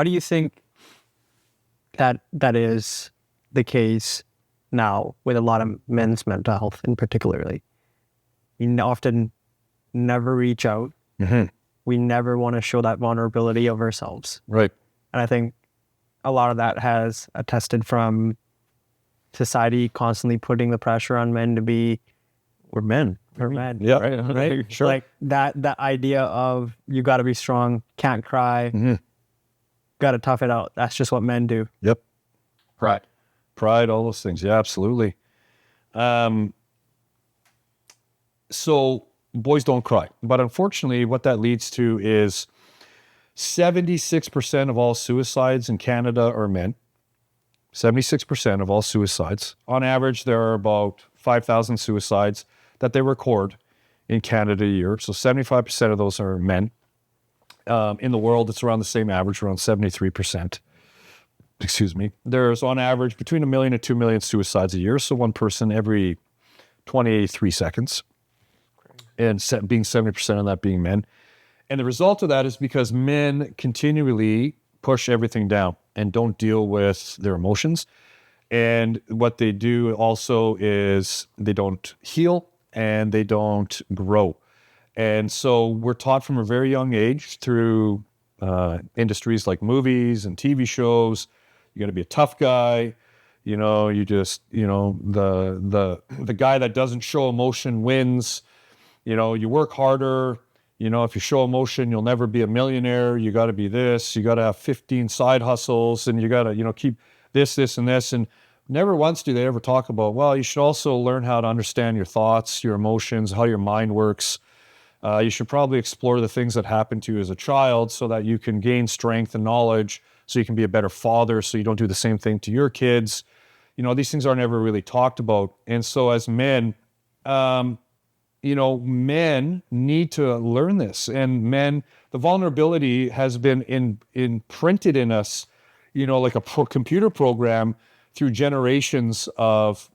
How do you think that is the case now with a lot of men's mental health in particularly? We often never reach out. Mm-hmm. We never want to show that vulnerability of ourselves. Right. And I think a lot of that has attested from society constantly putting the pressure on men to be, we're men. Yeah. Right? Sure. Like that idea of you got to be strong, can't cry, Mm-hmm. got to tough it out. That's just what men do. Yep. Pride, all those things. Yeah, absolutely. So boys don't cry. But unfortunately, what that leads to is 76% of all suicides in Canada are men. 76% of all suicides. On average, there are about 5,000 suicides that they record in Canada a year. So 75% of those are men. In the world, it's around the same average, around 73%. Excuse me. There's on average between 1 million and 2 million suicides a year. So one person every 23 seconds. And being 70% of that being men. And the result of that is because men continually push everything down and don't deal with their emotions. And what they do also is they don't heal and they don't grow. And so we're taught from a very young age through industries like movies and TV shows, you got to be a tough guy. You just, the guy that doesn't show emotion wins. You work harder. If you show emotion, you'll never be a millionaire. You got to be this. You got to have 15 side hustles, and you got to, keep this, and this. And never once do they ever talk about, well, you should also learn how to understand your thoughts, your emotions, how your mind works. You should probably explore the things that happened to you as a child so that you can gain strength and knowledge so you can be a better father, so you don't do the same thing to your kids. These things aren't ever really talked about. And so as men, men need to learn this. And men, the vulnerability has been imprinted in us, like a computer program through generations of,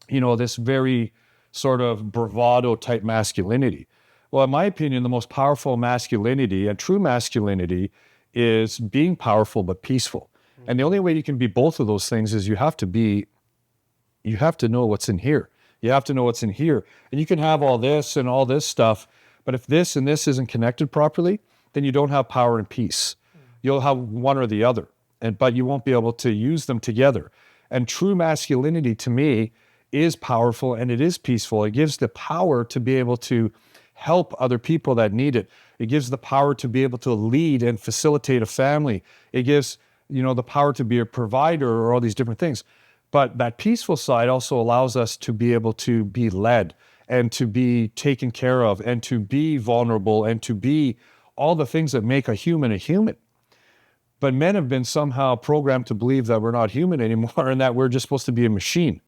this very sort of bravado type masculinity. Well, in my opinion, the most powerful masculinity and true masculinity is being powerful but peaceful. And the only way you can be both of those things is you have to know what's in here. You have to know what's in here. And you can have all this and all this stuff, but if this and this isn't connected properly, then you don't have power and peace. You'll have one or the other, but you won't be able to use them together. And true masculinity to me is powerful and it is peaceful. It gives the power to be able to help other people that need it. It gives the power to be able to lead and facilitate a family. It gives, the power to be a provider or all these different things. But that peaceful side also allows us to be able to be led and to be taken care of and to be vulnerable and to be all the things that make a human a human. But men have been somehow programmed to believe that we're not human anymore and that we're just supposed to be a machine.